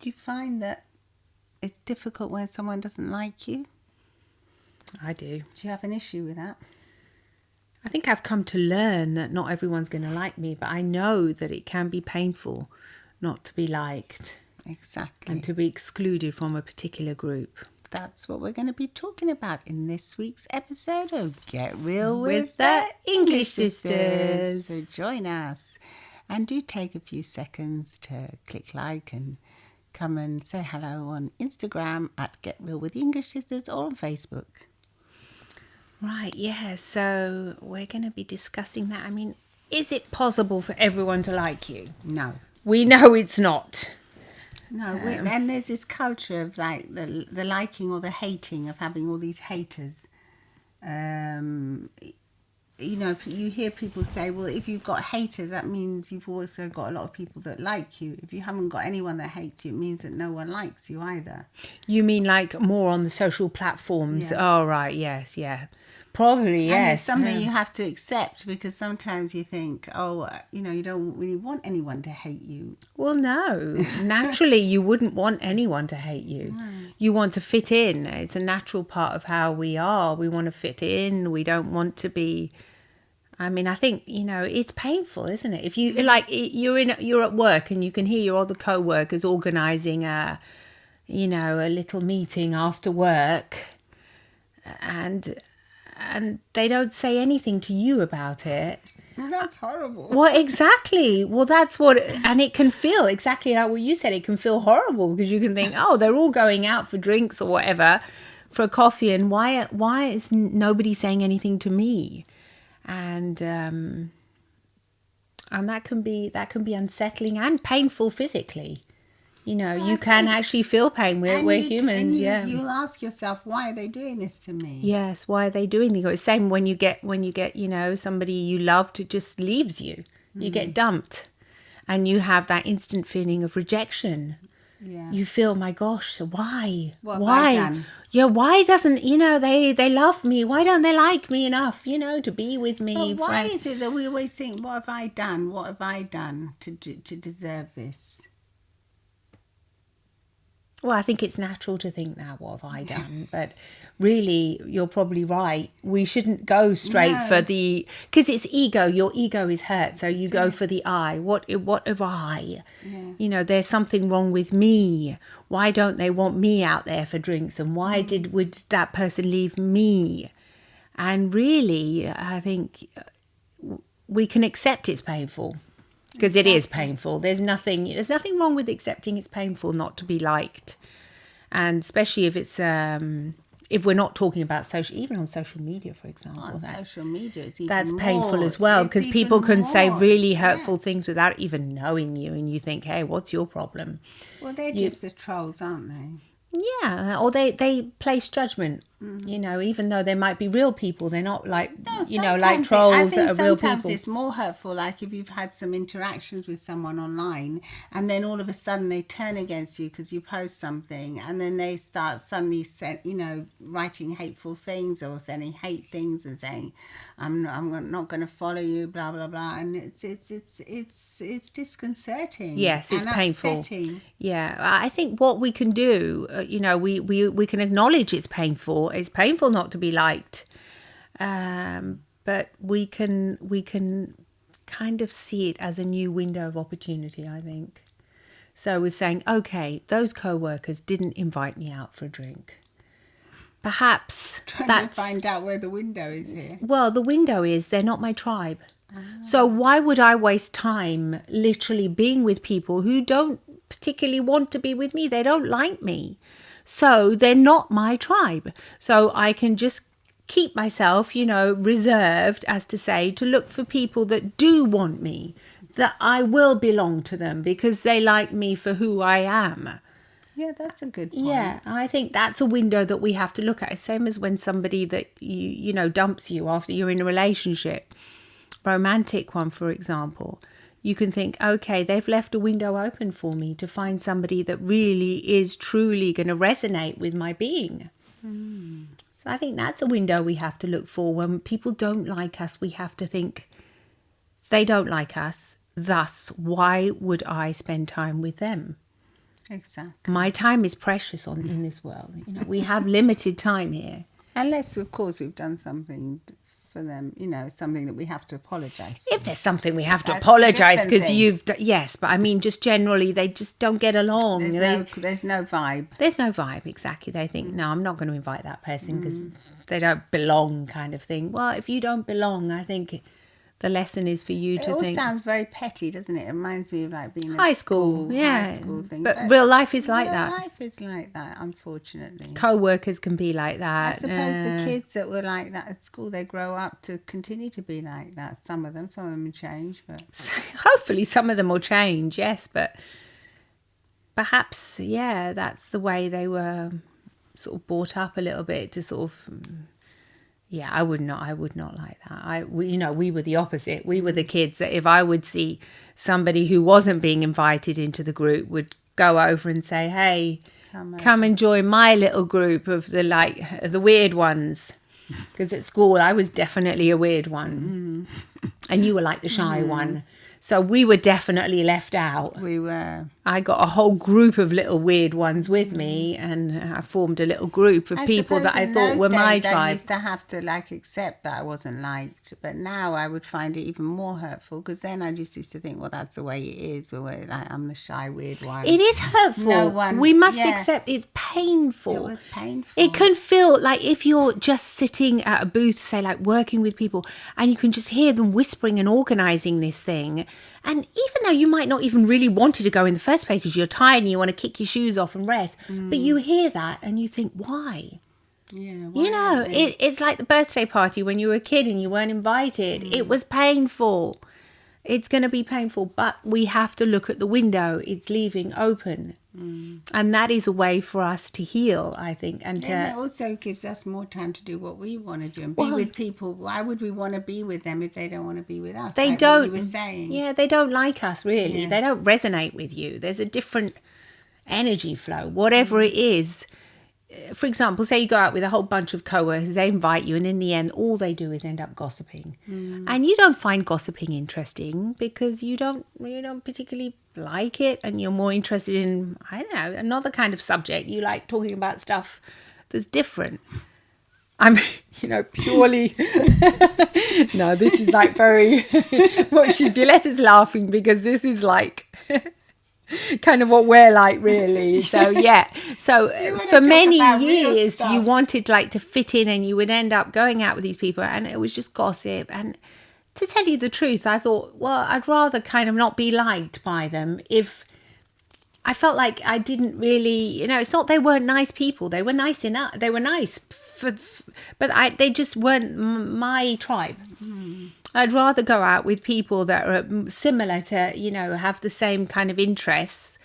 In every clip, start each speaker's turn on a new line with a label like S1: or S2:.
S1: Do you find that it's difficult when someone doesn't like you?
S2: I do.
S1: Do you have an issue with that?
S2: I think I've come to learn that not everyone's going to like me, but I know that it can be painful not to be liked.
S1: Exactly.
S2: And to be excluded from a particular group.
S1: That's what we're going to be talking about in this week's episode of Get Real with
S2: the
S1: the English Sisters. So join us. And do take a few seconds to click like and come and say hello on Instagram at Get Real with the English Sisters or on Facebook.
S2: Right, yeah. So we're going to be discussing that. I mean, is it possible for everyone to like you?
S1: No.
S2: We know it's not.
S1: No, and there's this culture of like the liking or the hating, of having all these haters. You know, you hear people say, well, if you've got haters, that means you've also got a lot of people that like you. If you haven't got anyone that hates you, it means that no one likes you either.
S2: You mean like more on the social platforms?
S1: Yes.
S2: Oh, right, yes, yeah. Probably, yes.
S1: And it's something you have to accept, because sometimes you think, oh, you know, you don't really want anyone to hate you.
S2: Well, no. Naturally, you wouldn't want anyone to hate you. No. You want to fit in. It's a natural part of how we are. We want to fit in. We don't want to be... I mean, I think, you know, it's painful, isn't it? If you, like, you're at work and you can hear your other co-workers organising a little meeting after work, and they don't say anything to you about it.
S1: That's horrible.
S2: Well, exactly. Well, that's what... And it can feel exactly like what you said. It can feel horrible because you can think, oh, they're all going out for drinks or whatever, for a coffee, and why is nobody saying anything to me? And that can be unsettling and painful physically. You know, you can actually feel pain. We're humans, yeah.
S1: You'll ask yourself, why are they doing this to me?
S2: Yes, why are they doing this? It's the same when you get, you know, somebody you loved just leaves you. You get dumped, and you have that instant feeling of rejection.
S1: Yeah.
S2: You feel, my gosh, why?
S1: What
S2: why?
S1: have I done?
S2: Yeah, why doesn't, you know, they love me? Why don't they like me enough, you know, to be with me?
S1: But why is it that we always think, what have I done? What have I done to deserve this?
S2: Well, I think it's natural to think that, what have I done? But really, you're probably right. We shouldn't go straight for the... Because it's ego. Your ego is hurt, so you go for the I. What have I? Yeah. You know, there's something wrong with me. Why don't they want me out there for drinks? And why would that person leave me? And really, I think we can accept it's painful. Because it is painful. There's nothing wrong with accepting it's painful not to be liked. And especially if it's if we're not talking about even on social media, for example.
S1: Social media, it's even
S2: that's
S1: more
S2: painful as well, because people can say really hurtful things without even knowing you, and you think, hey, what's your problem?
S1: Well, they're just the trolls, aren't they?
S2: Yeah, or they place judgment. You know, even though they might be real people, they're not like, you know, like trolls that are real people.
S1: Sometimes it's more hurtful, like if you've had some interactions with someone online and then all of a sudden they turn against you because you post something, and then they start suddenly, writing hateful things or sending hate things and saying, I'm not going to follow you, blah, blah, blah. And it's disconcerting.
S2: Yes, it's painful.
S1: Upsetting.
S2: Yeah, I think what we can do, we can acknowledge it's painful. It's painful not to be liked, but we can kind of see it as a new window of opportunity, I think. So we're saying, okay, those co-workers didn't invite me out for a drink. Perhaps
S1: trying to find out where the window is here.
S2: Well, the window is they're not my tribe. So why would I waste time literally being with people who don't particularly want to be with me? They don't like me. So they're not my tribe. So I can just keep myself, reserved, as to say, to look for people that do want me, that I will belong to them because they like me for who I am.
S1: Yeah, that's a good point.
S2: Yeah, I think that's a window that we have to look at. It's same as when somebody that you dumps you after you're in a relationship, romantic one, for example. You can think, okay, they've left a window open for me to find somebody that really is truly going to resonate with my being. So I think that's a window we have to look for. When people don't like us, we have to think, they don't like us, thus why would I spend time with them?
S1: Exactly.
S2: My time is precious in this world. You know, we have limited time here.
S1: Unless, of course, we've done something for them, you know, something that we have to apologise for.
S2: If there's something we have to
S1: That's a
S2: apologise
S1: different
S2: because
S1: thing.
S2: yes, but I mean, just generally, they just don't get along.
S1: There's no vibe.
S2: There's no vibe, exactly. They think, no, I'm not going to invite that person because they don't belong, kind of thing. Well, if you don't belong, I think the lesson is for you
S1: It
S2: to
S1: all
S2: think.
S1: sounds very petty, doesn't it? It reminds me of like being
S2: High school, yeah.
S1: high school thing.
S2: But real life is like
S1: real
S2: that.
S1: Life is like that, unfortunately.
S2: Co-workers can be like that.
S1: I suppose the kids that were like that at school, they grow up to continue to be like that. Some of them change, but
S2: Hopefully some of them will change, yes, but perhaps, yeah, that's the way they were sort of brought up a little bit to sort of, yeah, I would not like that. We were the opposite. We were the kids that if I would see somebody who wasn't being invited into the group, would go over and say, hey, come and join my little group of the weird ones. Because at school I was definitely a weird one, and you were like the shy one. So we were definitely left out.
S1: we were.
S2: I got a whole group of little weird ones with me, and I formed a little group of people that I thought were my tribe.
S1: I used to have to accept that I wasn't liked, but now I would find it even more hurtful because then I just used to think, well, that's the way it is, or I'm the shy weird one.
S2: It is hurtful. We must accept it's painful.
S1: It was painful.
S2: It can feel like if you're just sitting at a booth, say like working with people, and you can just hear them whispering and organising this thing. And even though you might not even really wanted to go in the first place because you're tired and you want to kick your shoes off and rest, but you hear that and you think, why?
S1: Yeah,
S2: You know, it's like the birthday party when you were a kid and you weren't invited. It was painful. It's going to be painful, but we have to look at the window. It's leaving open. And that is a way for us to heal, I think. And
S1: it also gives us more time to do what we want to do and be with people. Why would we want to be with them if they don't want to be with us?
S2: They don't.
S1: What you were saying.
S2: Yeah, they don't like us, really.
S1: Yeah.
S2: They don't resonate with you. There's a different energy flow, whatever it is. For example, say you go out with a whole bunch of co-workers, they invite you, and in the end, all they do is end up gossiping. And you don't find gossiping interesting because you don't particularly like it, and you're more interested in, I don't know, another kind of subject. You like talking about stuff that's different. I'm, purely. No, this is like very. Well, Violetta's laughing because this is like. Kind of what we're like, really. So yeah, so for many years you wanted to fit in, and you would end up going out with these people, and it was just gossip. And to tell you the truth, I thought, well, I'd rather kind of not be liked by them if I felt like I didn't really, it's not they weren't nice people. They were nice enough. They were nice, but they just weren't my tribe. I'd rather go out with people that are similar to, have the same kind of interests,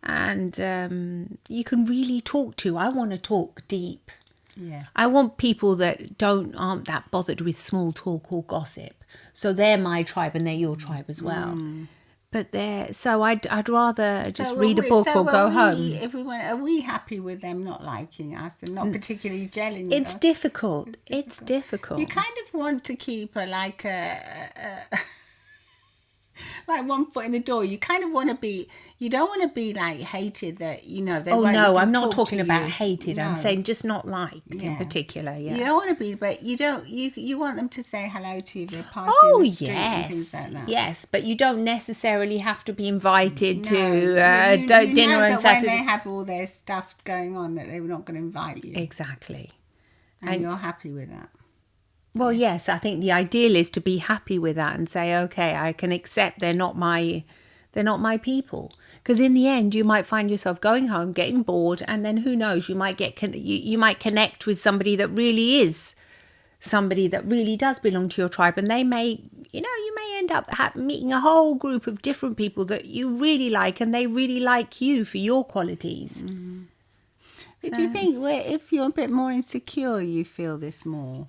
S2: and you can really talk to. I want to talk deep.
S1: Yes.
S2: I want people that aren't that bothered with small talk or gossip. So they're my tribe and they're your tribe as well. But I'd rather just read a book or go home.
S1: Are we happy with them not liking us and not particularly gelling with us?
S2: It's difficult. It's difficult.
S1: You kind of want to keep like one foot in the door. You kind of want to be. You don't want to be hated that they.
S2: Oh no, I'm not talking
S1: to
S2: about
S1: you.
S2: hated.
S1: No.
S2: I'm saying just not liked in particular. Yeah.
S1: You don't want to be, but you don't. You want them to say hello to you. They're passing the street and things like that.
S2: Yes, but you don't necessarily have to be invited to
S1: you
S2: dinner
S1: know
S2: on
S1: that
S2: Saturday.
S1: when they have all their stuff going on, that they were not going to invite you.
S2: Exactly.
S1: And you're happy with that.
S2: Well, yes, I think the ideal is to be happy with that and say, okay, I can accept they're not my people. Because in the end, you might find yourself going home, getting bored, and then who knows, you might you might connect with somebody that really is somebody that really does belong to your tribe, and they may, you may end up meeting a whole group of different people that you really like, and they really like you for your qualities.
S1: But do you think if you're a bit more insecure, you feel this more?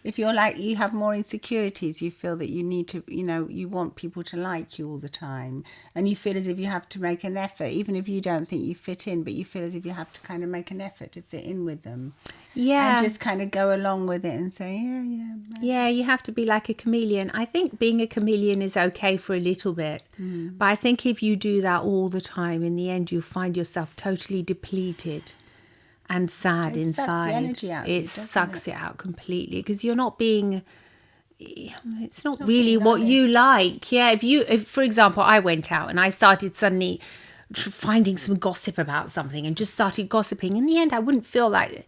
S1: If you're like, you have more insecurities, you feel that you need to, you want people to like you all the time. And you feel as if you have to make an effort, even if you don't think you fit in, but you feel as if you have to kind of make an effort to fit in with them.
S2: Yeah.
S1: And just kind of go along with it and say, yeah.
S2: Yeah, you have to be like a chameleon. I think being a chameleon is okay for a little bit. But I think if you do that all the time, in the end, you'll find yourself totally depleted and sad
S1: It
S2: inside.
S1: sucks the energy out of you,
S2: It
S1: doesn't
S2: sucks it out completely because you're not being. It's not
S1: not
S2: really
S1: being
S2: what you
S1: honest.
S2: like. Yeah, if for example I went out and I started suddenly finding some gossip about something and just started gossiping, in the end I wouldn't feel like.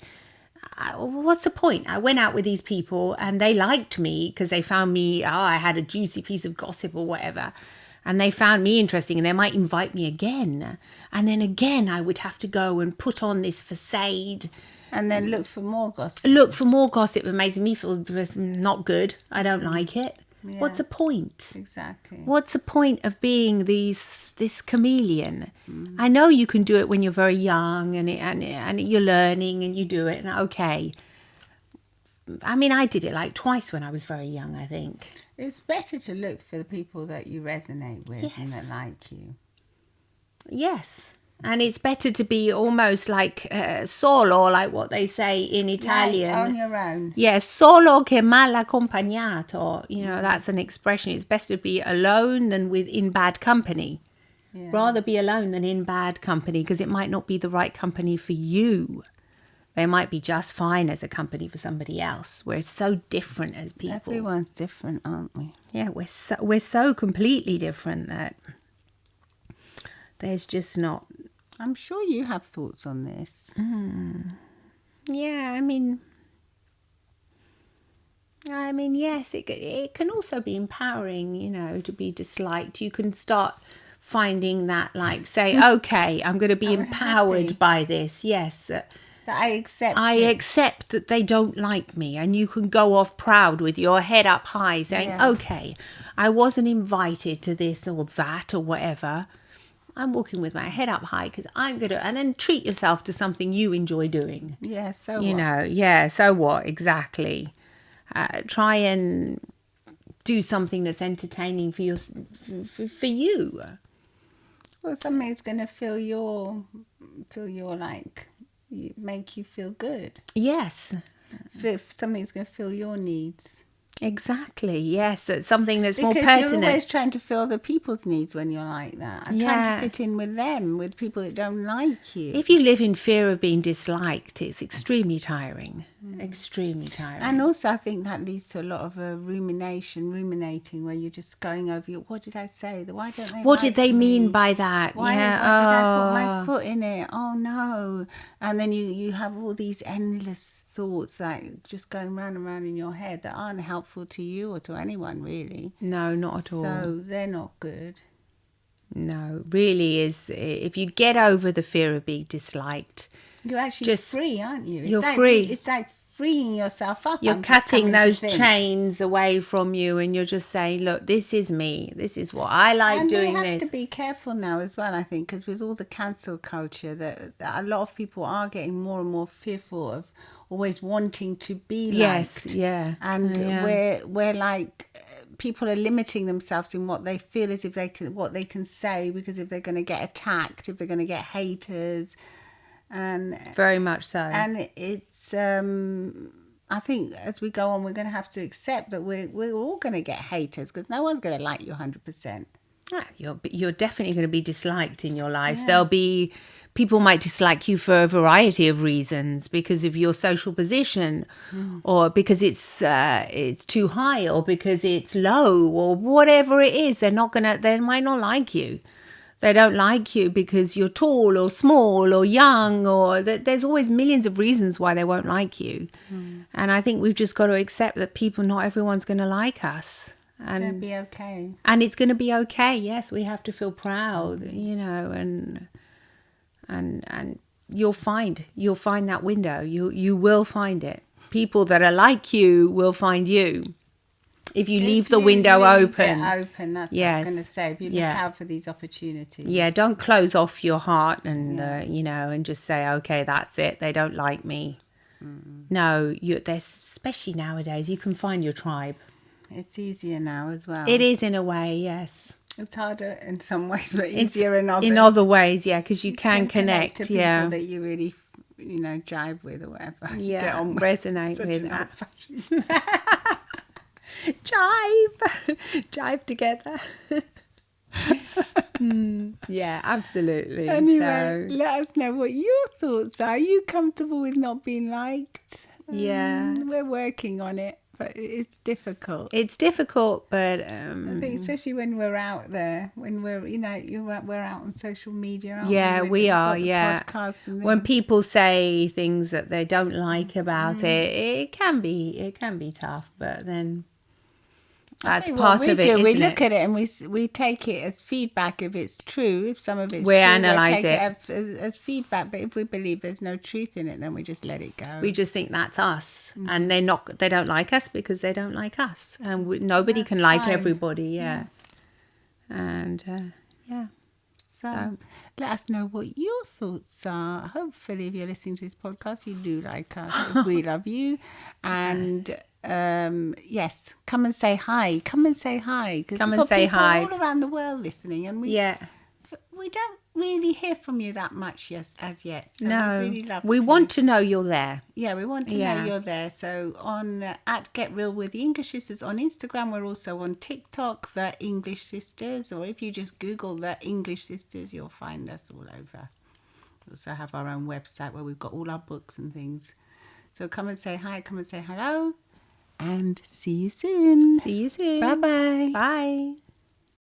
S2: What's the point? I went out with these people and they liked me because they found me, I had a juicy piece of gossip or whatever. And they found me interesting and they might invite me again. And then again, I would have to go and put on this facade.
S1: And then look for more gossip.
S2: Look for more gossip that makes me feel not good. I don't like it.
S1: Yeah.
S2: What's the point?
S1: Exactly.
S2: What's the point of being this chameleon? I know you can do it when you're very young and you're learning and you do it. And okay. I mean, I did it like twice when I was very young, I think.
S1: It's better to look for the people that you resonate with and that like you.
S2: Yes. And it's better to be almost like solo, like what they say in Italian.
S1: Like on your own.
S2: Yes, solo che mal accompagnato. That's an expression. It's best to be alone than in bad company.
S1: Yeah.
S2: Rather be alone than in bad company because it might not be the right company for you. They might be just fine as a company for somebody else. We're so different as people.
S1: Everyone's different, aren't we?
S2: Yeah, we're so completely different that there's just not.
S1: I'm sure you have thoughts on this.
S2: Yeah, I mean, yes, it can also be empowering, to be disliked. You can start finding that, like, say, okay, I'm going to be empowered
S1: happy.
S2: by this. Yes.
S1: That I accept
S2: accept that they don't like me, and you can go off proud with your head up high saying, okay, I wasn't invited to this or that or whatever. I'm walking with my head up high because I'm going to, and then treat yourself to something you enjoy doing.
S1: Yeah, so
S2: So what? Exactly. Try and do something that's entertaining for you.
S1: Well, something's going to fill your like, make you feel good.
S2: Yes.
S1: If something's going to fill your needs.
S2: Exactly. Yes, it's something that's more
S1: Because
S2: pertinent.
S1: you're always trying to fill other people's needs when you're like that. I'm trying to fit in with them, with people that don't like you.
S2: If you live in fear of being disliked, it's extremely tiring. Extremely tiring.
S1: And also, I think that leads to a lot of ruminating, where you're just going over what did I say? Why don't they?
S2: What did
S1: like
S2: they
S1: me?
S2: mean by that?
S1: Why did I put my foot in it? Oh no! And then you have all these endless thoughts, like just going round and round in your head that aren't helpful to you or to anyone, really.
S2: No, not at all.
S1: So they're not good.
S2: No, really is. If you get over the fear of being disliked,
S1: you're actually free, aren't you?
S2: You're free.
S1: It's like freeing yourself up.
S2: You're cutting those chains away from you, and you're just saying, look, this is me. This is what I like doing.
S1: And we have to be careful now as well, I think, because with all the cancel culture, that a lot of people are getting more and more fearful of always wanting to be liked.
S2: Yes, yeah.
S1: And we're like, people are limiting themselves in what they feel as if what they can say, because if they're going to get attacked, if they're going to get haters. And
S2: very much so.
S1: And it's I think as we go on, we're going to have to accept that we're all going to get haters, because no one's going to like you 100%.
S2: You're definitely going to be disliked in your life. There'll be people might dislike you for a variety of reasons, because of your social position, or because it's too high, or because it's low, or whatever it is. They might not like you. They don't like you because you're tall or small or young, or there's always millions of reasons why they won't like you. And I think we've just got to accept that not everyone's going to like us. And
S1: it'll be okay.
S2: And it's going to be okay. Yes, we have to feel proud, and you'll find that window. You will find it. People that are like you will find you. If you leave the window open.
S1: That's what I'm going to say. If you look out for these opportunities.
S2: Yeah, don't close off your heart and and just say, okay, that's it. They don't like me. No, there's, especially nowadays, you can find your tribe.
S1: It's easier now as well.
S2: It is in a way, yes.
S1: It's harder in some ways, but easier in others.
S2: In other ways, yeah, because you
S1: can
S2: connect
S1: to people that you really, jive with or whatever.
S2: Yeah,
S1: Get on with.
S2: resonate
S1: Such
S2: with
S1: an
S2: that.
S1: old-fashioned-
S2: Jive together. Yeah, absolutely.
S1: Anyway, let us know what your thoughts are. Are you comfortable with not being liked?
S2: Yeah.
S1: We're working on it, but it's difficult.
S2: It's difficult, but
S1: I think especially when we're out there, when we're, we're out on social media, aren't
S2: yeah,
S1: we?
S2: we are.
S1: Got the
S2: Yeah,
S1: podcasts and
S2: when
S1: things.
S2: people say things that they don't like about it can be tough. But then that's
S1: Hey,
S2: part of it, isn't
S1: we
S2: it?
S1: look at it and we take it as feedback if it's true. If some of it's
S2: We
S1: true,
S2: analyse
S1: we take
S2: it.
S1: as feedback. But if we believe there's no truth in it, then we just let it go.
S2: We just think that's us, and they don't like us because they don't like us, and nobody can
S1: That's
S2: like
S1: fine.
S2: everybody. Yeah, and yeah.
S1: So let us know what your thoughts are. Hopefully, if you're listening to this podcast, you do like us. 'Cause we love you. And yes, come and say hi. Come and say hi. 'Cause
S2: Come
S1: we've
S2: and
S1: got
S2: say
S1: people
S2: hi.
S1: all around the world listening. And we don't really hear from you that much as yet. So
S2: No,
S1: we'd really love
S2: we
S1: to.
S2: want to know you're there.
S1: Yeah, we want to know
S2: Yeah.
S1: you're there. So on at Get Real with the English Sisters on Instagram, we're also on TikTok, The English Sisters, or if you just Google The English Sisters, you'll find us all over. We also have our own website where we've got all our books and things. So come and say hi, come and say hello, and see you soon.
S2: See you soon.
S1: Bye-bye.
S2: Bye.